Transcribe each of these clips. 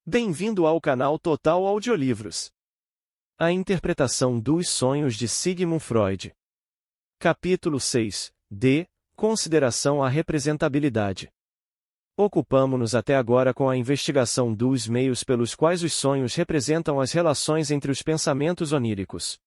Bem-vindo ao canal Total Audiolivros. A interpretação dos sonhos de Sigmund Freud. Capítulo 6. Consideração à representabilidade. Ocupamo-nos até agora com a investigação dos meios pelos quais os sonhos representam as relações entre os pensamentos oníricos.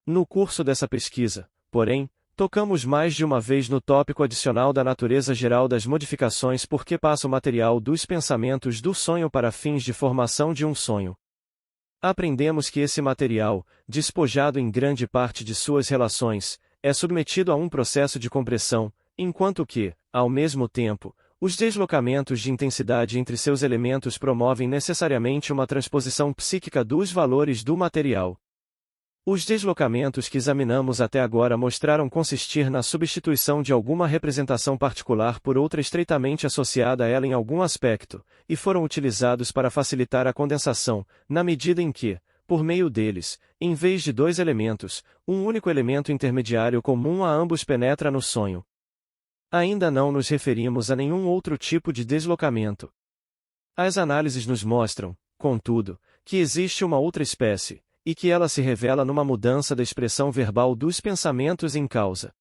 No curso dessa pesquisa, porém, tocamos mais de uma vez no tópico adicional da natureza geral das modificações por que passa o material dos pensamentos do sonho para fins de formação de um sonho. Aprendemos que esse material, despojado em grande parte de suas relações, é submetido a um processo de compressão, enquanto que, ao mesmo tempo, os deslocamentos de intensidade entre seus elementos promovem necessariamente uma transposição psíquica dos valores do material. Os deslocamentos que examinamos até agora mostraram consistir na substituição de alguma representação particular por outra estreitamente associada a ela em algum aspecto, e foram utilizados para facilitar a condensação, na medida em que, por meio deles, em vez de dois elementos, um único elemento intermediário comum a ambos penetra no sonho. Ainda não nos referimos a nenhum outro tipo de deslocamento. As análises nos mostram, contudo, que existe uma outra espécie, e que ela se revela numa mudança da expressão verbal dos pensamentos em causa.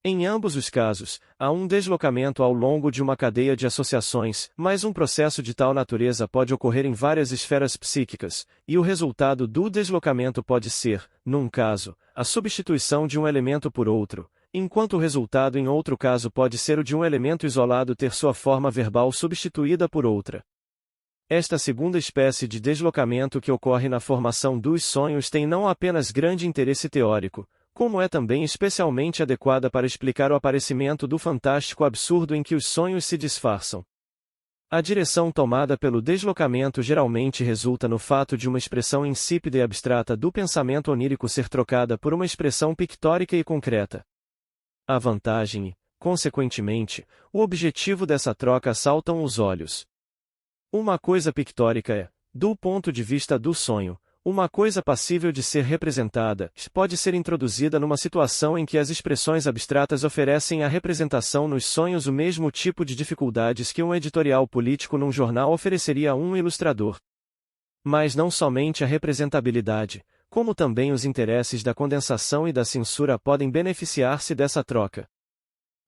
Em ambos os casos, há um deslocamento ao longo de uma cadeia de associações, mas um processo de tal natureza pode ocorrer em várias esferas psíquicas, e o resultado do deslocamento pode ser, num caso, a substituição de um elemento por outro, enquanto o resultado em outro caso pode ser o de um elemento isolado ter sua forma verbal substituída por outra. Esta segunda espécie de deslocamento que ocorre na formação dos sonhos tem não apenas grande interesse teórico, como é também especialmente adequada para explicar o aparecimento do fantástico absurdo em que os sonhos se disfarçam. A direção tomada pelo deslocamento geralmente resulta no fato de uma expressão insípida e abstrata do pensamento onírico ser trocada por uma expressão pictórica e concreta. A vantagem e, consequentemente, o objetivo dessa troca saltam aos olhos. Uma coisa pictórica é, do ponto de vista do sonho, uma coisa passível de ser representada, pode ser introduzida numa situação em que as expressões abstratas oferecem à representação nos sonhos o mesmo tipo de dificuldades que um editorial político num jornal ofereceria a um ilustrador. Mas não somente a representabilidade, como também os interesses da condensação e da censura podem beneficiar-se dessa troca.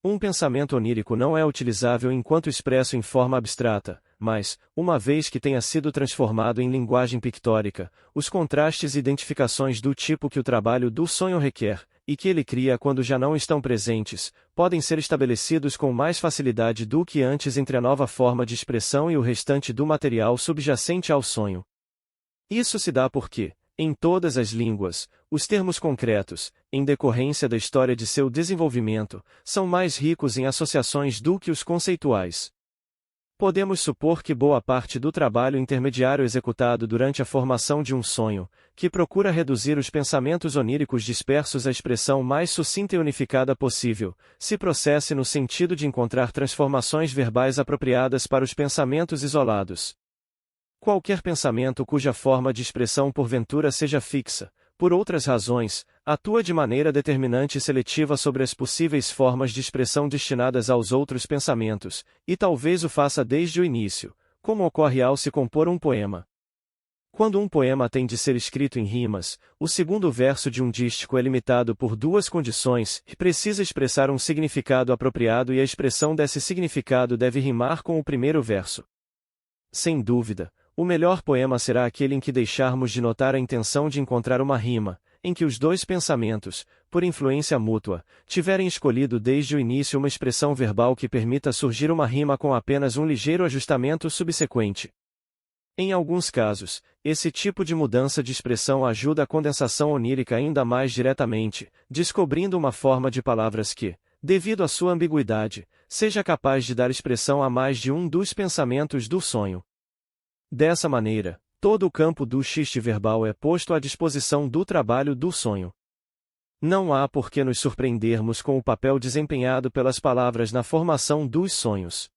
Um pensamento onírico não é utilizável enquanto expresso em forma abstrata, mas, uma vez que tenha sido transformado em linguagem pictórica, os contrastes e identificações do tipo que o trabalho do sonho requer, e que ele cria quando já não estão presentes, podem ser estabelecidos com mais facilidade do que antes entre a nova forma de expressão e o restante do material subjacente ao sonho. Isso se dá porque, em todas as línguas, os termos concretos, em decorrência da história de seu desenvolvimento, são mais ricos em associações do que os conceituais. Podemos supor que boa parte do trabalho intermediário executado durante a formação de um sonho, que procura reduzir os pensamentos oníricos dispersos à expressão mais sucinta e unificada possível, se processe no sentido de encontrar transformações verbais apropriadas para os pensamentos isolados. Qualquer pensamento cuja forma de expressão porventura seja fixa, por outras razões, atua de maneira determinante e seletiva sobre as possíveis formas de expressão destinadas aos outros pensamentos, e talvez o faça desde o início, como ocorre ao se compor um poema. Quando um poema tem de ser escrito em rimas, o segundo verso de um dístico é limitado por duas condições, e precisa expressar um significado apropriado e a expressão desse significado deve rimar com o primeiro verso. Sem dúvida, o melhor poema será aquele em que deixarmos de notar a intenção de encontrar uma rima, em que os dois pensamentos, por influência mútua, tiverem escolhido desde o início uma expressão verbal que permita surgir uma rima com apenas um ligeiro ajustamento subsequente. Em alguns casos, esse tipo de mudança de expressão ajuda a condensação onírica ainda mais diretamente, descobrindo uma forma de palavras que, devido à sua ambiguidade, seja capaz de dar expressão a mais de um dos pensamentos do sonho. Dessa maneira, todo o campo do xiste verbal é posto à disposição do trabalho do sonho. Não há por que nos surpreendermos com o papel desempenhado pelas palavras na formação dos sonhos.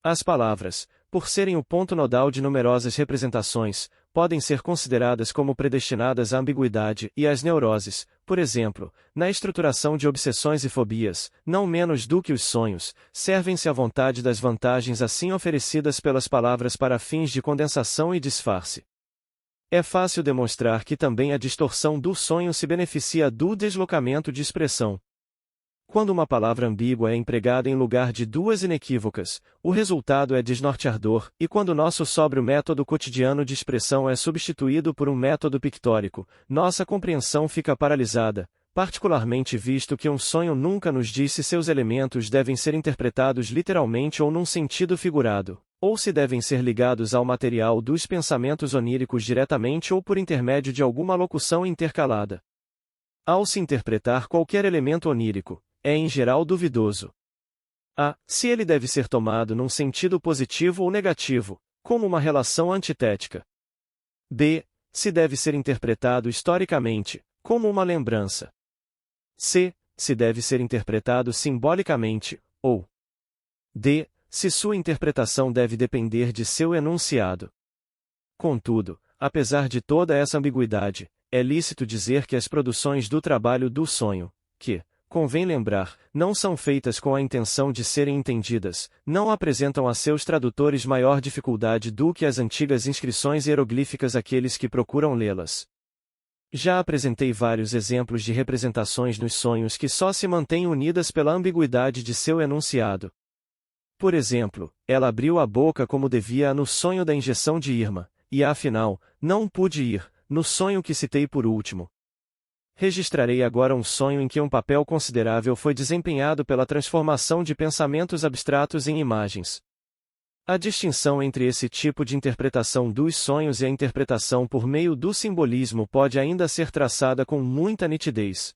As palavras, por serem o ponto nodal de numerosas representações, podem ser consideradas como predestinadas à ambiguidade e às neuroses, por exemplo, na estruturação de obsessões e fobias, não menos do que os sonhos, servem-se à vontade das vantagens assim oferecidas pelas palavras para fins de condensação e disfarce. É fácil demonstrar que também a distorção do sonho se beneficia do deslocamento de expressão. Quando uma palavra ambígua é empregada em lugar de duas inequívocas, o resultado é desnorteador, e quando nosso sóbrio método cotidiano de expressão é substituído por um método pictórico, nossa compreensão fica paralisada, particularmente visto que um sonho nunca nos diz se seus elementos devem ser interpretados literalmente ou num sentido figurado, ou se devem ser ligados ao material dos pensamentos oníricos diretamente ou por intermédio de alguma locução intercalada. Ao se interpretar qualquer elemento onírico, é em geral duvidoso. A. Se ele deve ser tomado num sentido positivo ou negativo, como uma relação antitética. B. Se deve ser interpretado historicamente, como uma lembrança. C. Se deve ser interpretado simbolicamente, ou D. Se sua interpretação deve depender de seu enunciado. Contudo, apesar de toda essa ambiguidade, é lícito dizer que as produções do trabalho do sonho, que, convém lembrar, não são feitas com a intenção de serem entendidas, não apresentam a seus tradutores maior dificuldade do que as antigas inscrições hieroglíficas àqueles que procuram lê-las. Já apresentei vários exemplos de representações nos sonhos que só se mantêm unidas pela ambiguidade de seu enunciado. Por exemplo, ela abriu a boca como devia no sonho da injeção de Irma, e afinal, não pude ir, no sonho que citei por último. Registrarei agora um sonho em que um papel considerável foi desempenhado pela transformação de pensamentos abstratos em imagens. A distinção entre esse tipo de interpretação dos sonhos e a interpretação por meio do simbolismo pode ainda ser traçada com muita nitidez.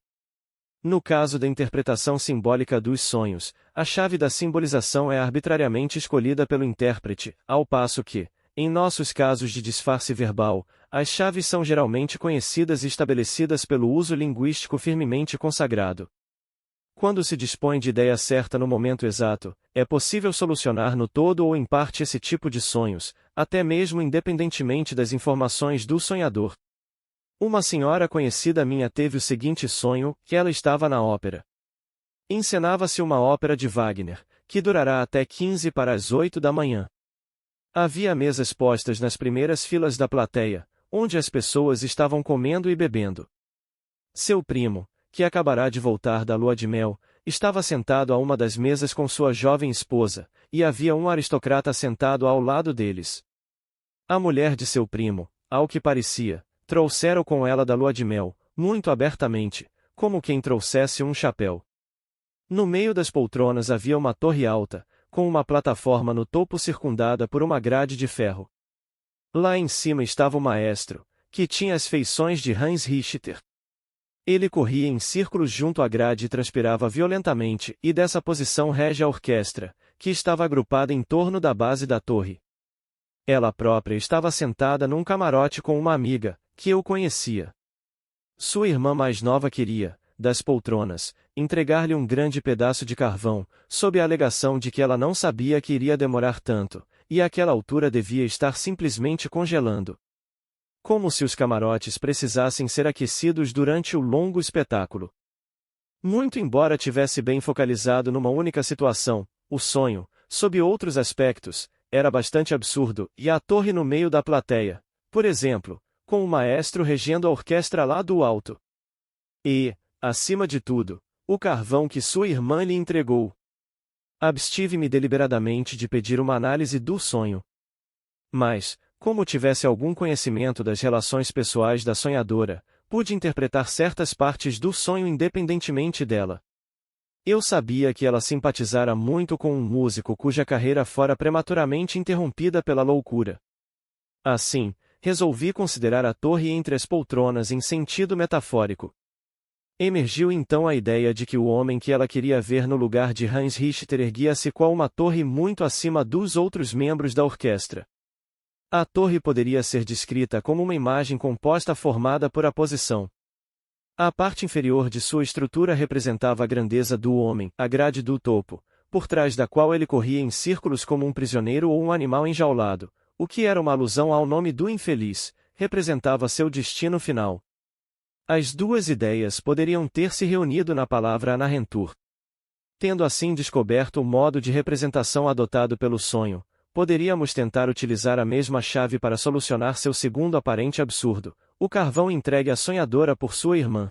No caso da interpretação simbólica dos sonhos, a chave da simbolização é arbitrariamente escolhida pelo intérprete, ao passo que, em nossos casos de disfarce verbal, as chaves são geralmente conhecidas e estabelecidas pelo uso linguístico firmemente consagrado. Quando se dispõe de ideia certa no momento exato, é possível solucionar no todo ou em parte esse tipo de sonhos, até mesmo independentemente das informações do sonhador. Uma senhora conhecida minha teve o seguinte sonho, que ela estava na ópera. Encenava-se uma ópera de Wagner, que durará até 15 para as 8 da manhã. Havia mesas postas nas primeiras filas da plateia, onde as pessoas estavam comendo e bebendo. Seu primo, que acabará de voltar da lua de mel, estava sentado a uma das mesas com sua jovem esposa, e havia um aristocrata sentado ao lado deles. A mulher de seu primo, ao que parecia, trouxera-o com ela da lua de mel, muito abertamente, como quem trouxesse um chapéu. No meio das poltronas havia uma torre alta, com uma plataforma no topo circundada por uma grade de ferro. Lá em cima estava o maestro, que tinha as feições de Hans Richter. Ele corria em círculos junto à grade e transpirava violentamente, e dessa posição rege a orquestra, que estava agrupada em torno da base da torre. Ela própria estava sentada num camarote com uma amiga, que eu conhecia. Sua irmã mais nova queria, das poltronas, entregar-lhe um grande pedaço de carvão, sob a alegação de que ela não sabia que iria demorar tanto, e àquela altura devia estar simplesmente congelando. Como se os camarotes precisassem ser aquecidos durante o longo espetáculo. Muito embora tivesse bem focalizado numa única situação, o sonho, sob outros aspectos, era bastante absurdo, e a torre no meio da plateia, por exemplo, com o maestro regendo a orquestra lá do alto. E, acima de tudo, o carvão que sua irmã lhe entregou. Abstive-me deliberadamente de pedir uma análise do sonho. Mas, como tivesse algum conhecimento das relações pessoais da sonhadora, pude interpretar certas partes do sonho independentemente dela. Eu sabia que ela simpatizara muito com um músico cuja carreira fora prematuramente interrompida pela loucura. Assim, resolvi considerar a torre entre as poltronas em sentido metafórico. Emergiu então a ideia de que o homem que ela queria ver no lugar de Hans Richter erguia-se qual uma torre muito acima dos outros membros da orquestra. A torre poderia ser descrita como uma imagem composta formada por a posição. A parte inferior de sua estrutura representava a grandeza do homem, a grade do topo, por trás da qual ele corria em círculos como um prisioneiro ou um animal enjaulado, o que era uma alusão ao nome do infeliz, representava seu destino final. As duas ideias poderiam ter se reunido na palavra Anahentur. Tendo assim descoberto o modo de representação adotado pelo sonho, poderíamos tentar utilizar a mesma chave para solucionar seu segundo aparente absurdo, o carvão entregue à sonhadora por sua irmã.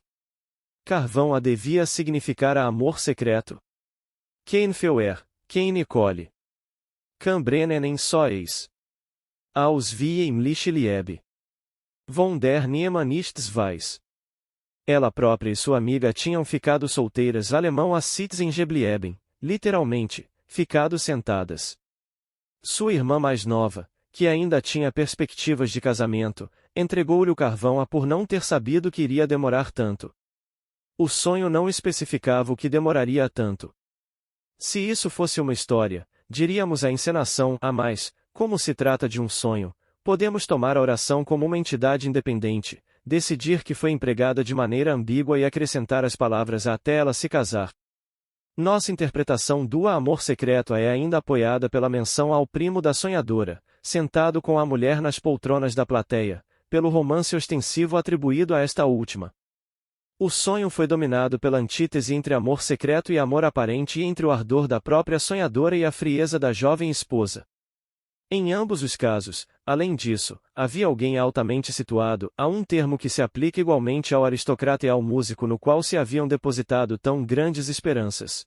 Carvão a devia significar a amor secreto. Quem feuer, quem Nicole. Cambrenen em sois. Aus wie im Liebe. Von der niemand nichts weiß. Ela própria e sua amiga tinham ficado solteiras alemão a sitzen geblieben, literalmente, ficado sentadas. Sua irmã mais nova, que ainda tinha perspectivas de casamento, entregou-lhe o carvão por não ter sabido que iria demorar tanto. O sonho não especificava o que demoraria tanto. Se isso fosse uma história, diríamos a encenação, mas, como se trata de um sonho, podemos tomar a oração como uma entidade independente, decidir que foi empregada de maneira ambígua e acrescentar as palavras até ela se casar. Nossa interpretação do amor secreto é ainda apoiada pela menção ao primo da sonhadora, sentado com a mulher nas poltronas da plateia, pelo romance ostensivo atribuído a esta última. O sonho foi dominado pela antítese entre amor secreto e amor aparente e entre o ardor da própria sonhadora e a frieza da jovem esposa. Em ambos os casos, além disso, havia alguém altamente situado, a um termo que se aplica igualmente ao aristocrata e ao músico no qual se haviam depositado tão grandes esperanças.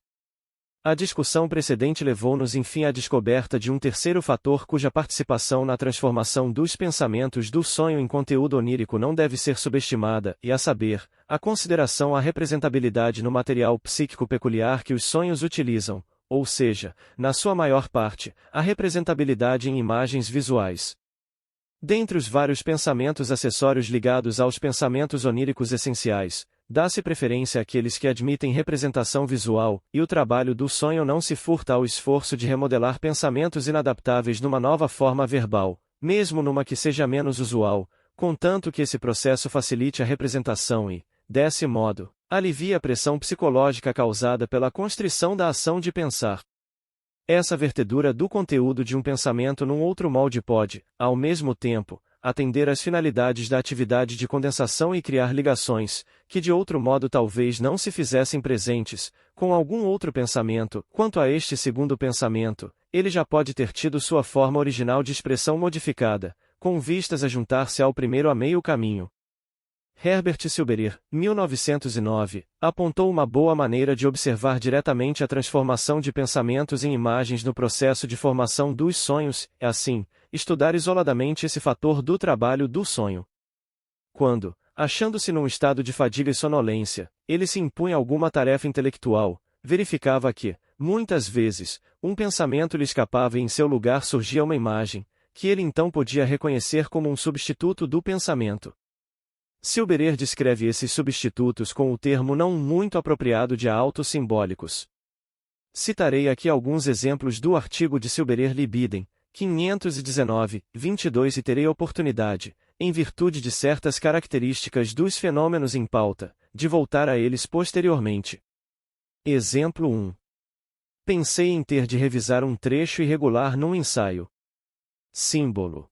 A discussão precedente levou-nos enfim à descoberta de um terceiro fator cuja participação na transformação dos pensamentos do sonho em conteúdo onírico não deve ser subestimada, e a saber, a consideração à representabilidade no material psíquico peculiar que os sonhos utilizam, ou seja, na sua maior parte, a representabilidade em imagens visuais. Dentre os vários pensamentos acessórios ligados aos pensamentos oníricos essenciais, dá-se preferência àqueles que admitem representação visual, e o trabalho do sonho não se furta ao esforço de remodelar pensamentos inadaptáveis numa nova forma verbal, mesmo numa que seja menos usual, contanto que esse processo facilite a representação e, desse modo, alivie a pressão psicológica causada pela constrição da ação de pensar. Essa vertedura do conteúdo de um pensamento num outro molde pode, ao mesmo tempo, atender às finalidades da atividade de condensação e criar ligações, que de outro modo talvez não se fizessem presentes, com algum outro pensamento. Quanto a este segundo pensamento, ele já pode ter tido sua forma original de expressão modificada, com vistas a juntar-se ao primeiro a meio caminho. Herbert Silberer, 1909, apontou uma boa maneira de observar diretamente a transformação de pensamentos em imagens no processo de formação dos sonhos, é assim, estudar isoladamente esse fator do trabalho do sonho. Quando, achando-se num estado de fadiga e sonolência, ele se impunha alguma tarefa intelectual, verificava que, muitas vezes, um pensamento lhe escapava e em seu lugar surgia uma imagem, que ele então podia reconhecer como um substituto do pensamento. Silberer descreve esses substitutos com o termo não muito apropriado de autossimbólicos. Citarei aqui alguns exemplos do artigo de Silberer Libidem, 519, 22 e terei oportunidade, em virtude de certas características dos fenômenos em pauta, de voltar a eles posteriormente. Exemplo 1. Pensei em ter de revisar um trecho irregular num ensaio. Símbolo.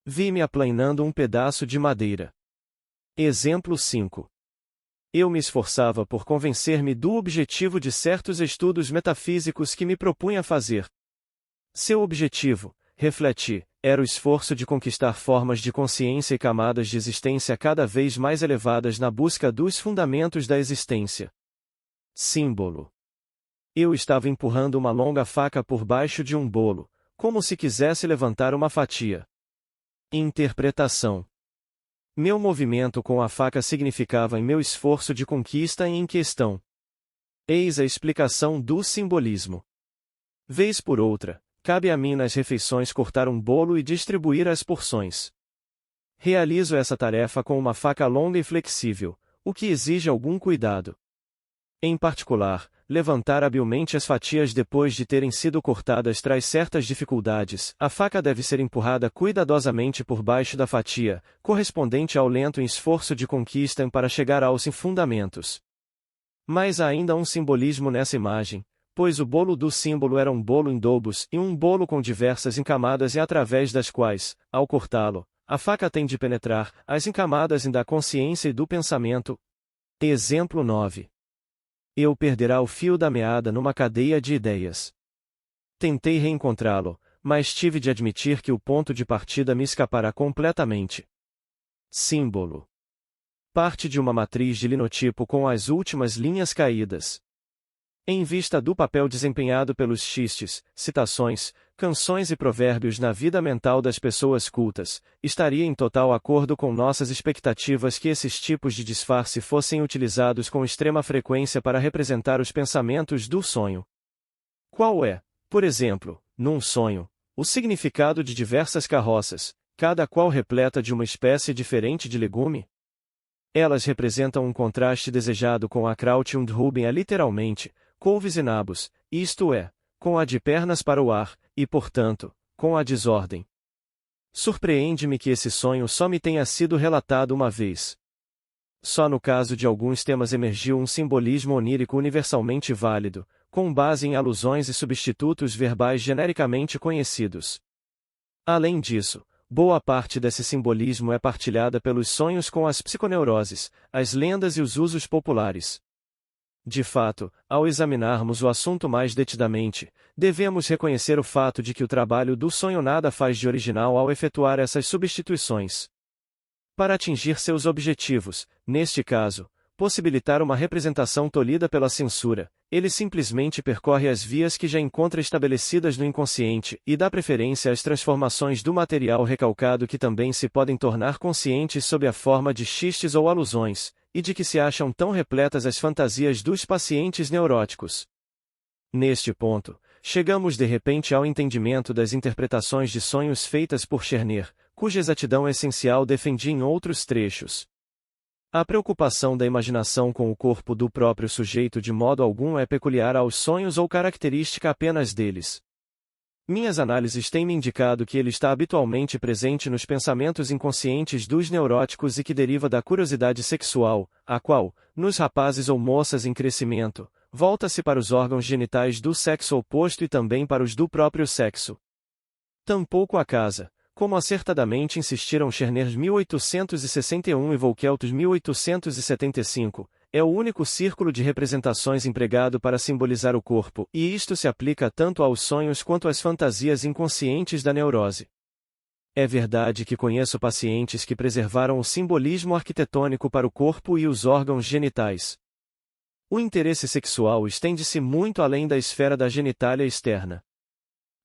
Vi-me aplanando um pedaço de madeira. Exemplo 5. Eu me esforçava por convencer-me do objetivo de certos estudos metafísicos que me propunha fazer. Seu objetivo, refleti, era o esforço de conquistar formas de consciência e camadas de existência cada vez mais elevadas na busca dos fundamentos da existência. Símbolo. Eu estava empurrando uma longa faca por baixo de um bolo, como se quisesse levantar uma fatia. Interpretação. Meu movimento com a faca significava em meu esforço de conquista em questão. Eis a explicação do simbolismo. Vez por outra, cabe a mim nas refeições cortar um bolo e distribuir as porções. Realizo essa tarefa com uma faca longa e flexível, o que exige algum cuidado. Em particular, levantar habilmente as fatias depois de terem sido cortadas traz certas dificuldades. A faca deve ser empurrada cuidadosamente por baixo da fatia, correspondente ao lento esforço de conquista para chegar aos fundamentos. Mas há ainda um simbolismo nessa imagem, pois o bolo do símbolo era um bolo em dobos e um bolo com diversas encamadas e através das quais, ao cortá-lo, a faca tem de penetrar as encamadas da consciência e do pensamento. Exemplo 9. Eu perderá o fio da meada numa cadeia de ideias. Tentei reencontrá-lo, mas tive de admitir que o ponto de partida me escapará completamente. Símbolo. Parte de uma matriz de linotipo com as últimas linhas caídas. Em vista do papel desempenhado pelos xistes, citações, canções e provérbios na vida mental das pessoas cultas, estaria em total acordo com nossas expectativas que esses tipos de disfarce fossem utilizados com extrema frequência para representar os pensamentos do sonho. Qual é, por exemplo, num sonho, o significado de diversas carroças, cada qual repleta de uma espécie diferente de legume? Elas representam um contraste desejado com a Kraut und Rüben literalmente, couves e nabos, isto é, com a de pernas para o ar, e portanto, com a desordem. Surpreende-me que esse sonho só me tenha sido relatado uma vez. Só no caso de alguns temas emergiu um simbolismo onírico universalmente válido, com base em alusões e substitutos verbais genericamente conhecidos. Além disso, boa parte desse simbolismo é partilhada pelos sonhos com as psiconeuroses, as lendas e os usos populares. De fato, ao examinarmos o assunto mais detidamente, devemos reconhecer o fato de que o trabalho do sonho nada faz de original ao efetuar essas substituições. Para atingir seus objetivos, neste caso, possibilitar uma representação tolhida pela censura, ele simplesmente percorre as vias que já encontra estabelecidas no inconsciente e dá preferência às transformações do material recalcado que também se podem tornar conscientes sob a forma de xistes ou alusões, e de que se acham tão repletas as fantasias dos pacientes neuróticos. Neste ponto, chegamos de repente ao entendimento das interpretações de sonhos feitas por Scherner, cuja exatidão essencial defendi em outros trechos. A preocupação da imaginação com o corpo do próprio sujeito de modo algum é peculiar aos sonhos ou característica apenas deles. Minhas análises têm me indicado que ele está habitualmente presente nos pensamentos inconscientes dos neuróticos e que deriva da curiosidade sexual, a qual, nos rapazes ou moças em crescimento, volta-se para os órgãos genitais do sexo oposto e também para os do próprio sexo. Tampouco a casa, como acertadamente insistiram Scherner 1861 e Volkeltus 1875, é o único círculo de representações empregado para simbolizar o corpo, e isto se aplica tanto aos sonhos quanto às fantasias inconscientes da neurose. É verdade que conheço pacientes que preservaram o simbolismo arquitetônico para o corpo e os órgãos genitais. O interesse sexual estende-se muito além da esfera da genitália externa.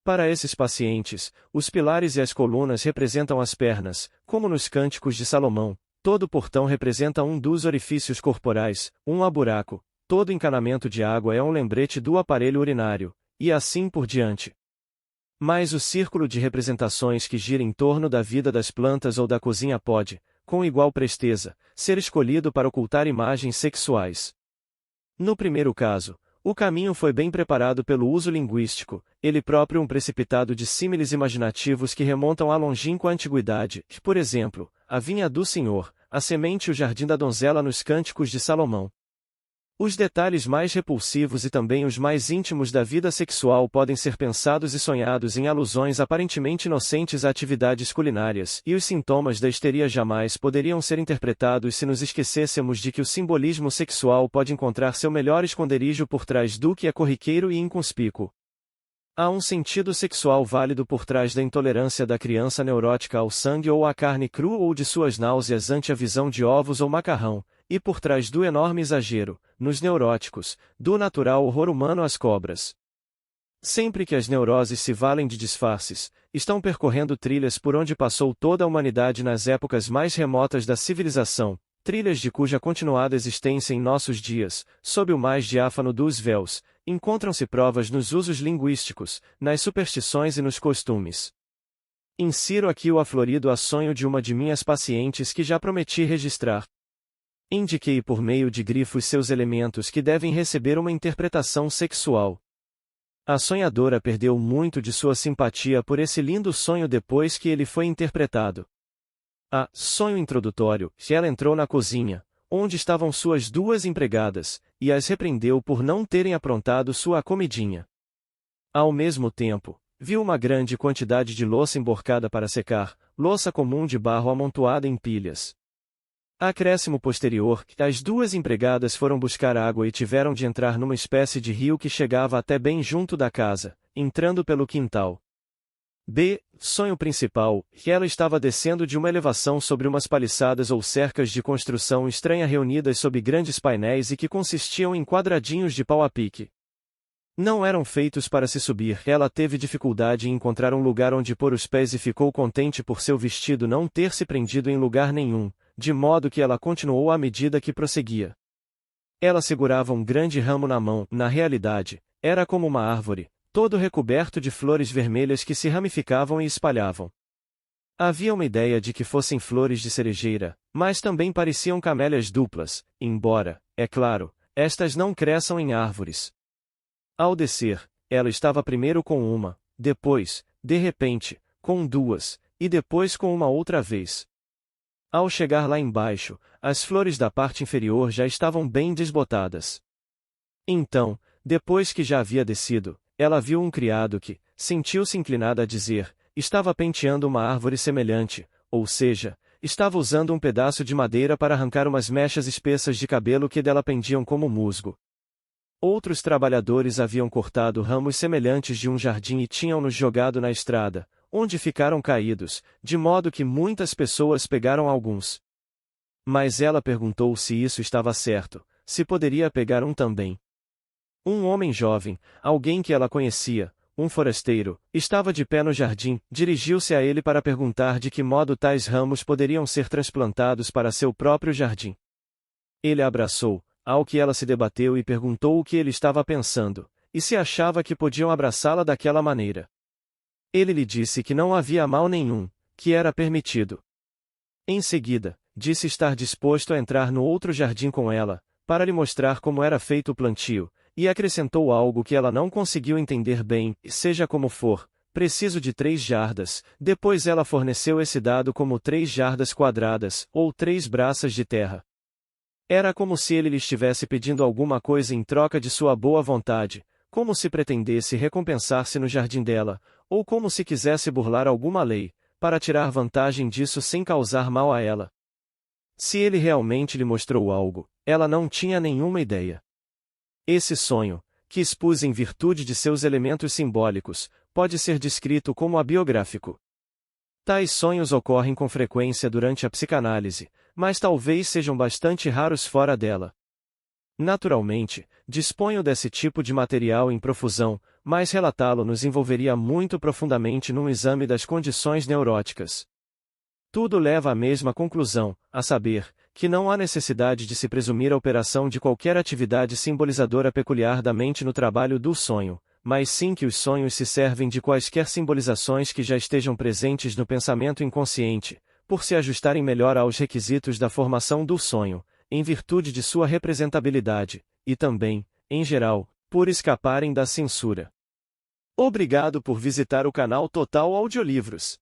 Para esses pacientes, os pilares e as colunas representam as pernas, como nos Cânticos de Salomão. Todo portão representa um dos orifícios corporais, um aburaco, todo encanamento de água é um lembrete do aparelho urinário, e assim por diante. Mas o círculo de representações que gira em torno da vida das plantas ou da cozinha pode, com igual presteza, ser escolhido para ocultar imagens sexuais. No primeiro caso, o caminho foi bem preparado pelo uso linguístico, ele próprio um precipitado de símiles imaginativos que remontam à longínqua antiguidade, por exemplo, a vinha do Senhor, a semente e o jardim da donzela nos Cânticos de Salomão. Os detalhes mais repulsivos e também os mais íntimos da vida sexual podem ser pensados e sonhados em alusões aparentemente inocentes a atividades culinárias, e os sintomas da histeria jamais poderiam ser interpretados se nos esquecêssemos de que o simbolismo sexual pode encontrar seu melhor esconderijo por trás do que é corriqueiro e inconspícuo. Há um sentido sexual válido por trás da intolerância da criança neurótica ao sangue ou à carne crua ou de suas náuseas ante a visão de ovos ou macarrão, e por trás do enorme exagero, nos neuróticos, do natural horror humano às cobras. Sempre que as neuroses se valem de disfarces, estão percorrendo trilhas por onde passou toda a humanidade nas épocas mais remotas da civilização, trilhas de cuja continuada existência em nossos dias, sob o mais diáfano dos véus, encontram-se provas nos usos linguísticos, nas superstições e nos costumes. Insiro aqui o aflorido sonho de uma de minhas pacientes que já prometi registrar. Indiquei por meio de grifos seus elementos que devem receber uma interpretação sexual. A sonhadora perdeu muito de sua simpatia por esse lindo sonho depois que ele foi interpretado. Sonho introdutório, ela entrou na cozinha, onde estavam suas 2 empregadas, e as repreendeu por não terem aprontado sua comidinha. Ao mesmo tempo, viu uma grande quantidade de louça emborcada para secar, louça comum de barro amontoada em pilhas. Acréscimo posterior, as 2 empregadas foram buscar água e tiveram de entrar numa espécie de rio que chegava até bem junto da casa, entrando pelo quintal. B. Sonho principal, que ela estava descendo de uma elevação sobre umas paliçadas ou cercas de construção estranha reunidas sob grandes painéis e que consistiam em quadradinhos de pau a pique. Não eram feitos para se subir. Ela teve dificuldade em encontrar um lugar onde pôr os pés e ficou contente por seu vestido não ter se prendido em lugar nenhum, de modo que ela continuou à medida que prosseguia. Ela segurava um grande ramo na mão. Na realidade, era como uma árvore, todo recoberto de flores vermelhas que se ramificavam e espalhavam. Havia uma ideia de que fossem flores de cerejeira, mas também pareciam camélias duplas, embora, é claro, estas não cresçam em árvores. Ao descer, ela estava primeiro com uma, depois, de repente, com 2, e depois com uma outra vez. Ao chegar lá embaixo, as flores da parte inferior já estavam bem desbotadas. Então, depois que já havia descido, ela viu um criado que, sentiu-se inclinada a dizer, estava penteando uma árvore semelhante, ou seja, estava usando um pedaço de madeira para arrancar umas mechas espessas de cabelo que dela pendiam como musgo. Outros trabalhadores haviam cortado ramos semelhantes de um jardim e tinham-nos jogado na estrada, onde ficaram caídos, de modo que muitas pessoas pegaram alguns. Mas ela perguntou se isso estava certo, se poderia pegar um também. Um homem jovem, alguém que ela conhecia, um forasteiro, estava de pé no jardim, dirigiu-se a ele para perguntar de que modo tais ramos poderiam ser transplantados para seu próprio jardim. Ele a abraçou, ao que ela se debateu e perguntou o que ele estava pensando, e se achava que podiam abraçá-la daquela maneira. Ele lhe disse que não havia mal nenhum, que era permitido. Em seguida, disse estar disposto a entrar no outro jardim com ela, para lhe mostrar como era feito o plantio, e acrescentou algo que ela não conseguiu entender bem, seja como for, preciso de 3 jardas, depois ela forneceu esse dado como 3 jardas quadradas, ou 3 braças de terra. Era como se ele lhe estivesse pedindo alguma coisa em troca de sua boa vontade, como se pretendesse recompensar-se no jardim dela, ou como se quisesse burlar alguma lei, para tirar vantagem disso sem causar mal a ela. Se ele realmente lhe mostrou algo, ela não tinha nenhuma ideia. Esse sonho, que expus em virtude de seus elementos simbólicos, pode ser descrito como abiográfico. Tais sonhos ocorrem com frequência durante a psicanálise, mas talvez sejam bastante raros fora dela. Naturalmente, disponho desse tipo de material em profusão, mas relatá-lo nos envolveria muito profundamente num exame das condições neuróticas. Tudo leva à mesma conclusão, a saber, que não há necessidade de se presumir a operação de qualquer atividade simbolizadora peculiar da mente no trabalho do sonho, mas sim que os sonhos se servem de quaisquer simbolizações que já estejam presentes no pensamento inconsciente, por se ajustarem melhor aos requisitos da formação do sonho, em virtude de sua representabilidade, e também, em geral, por escaparem da censura. Obrigado por visitar o canal Total Audiolivros.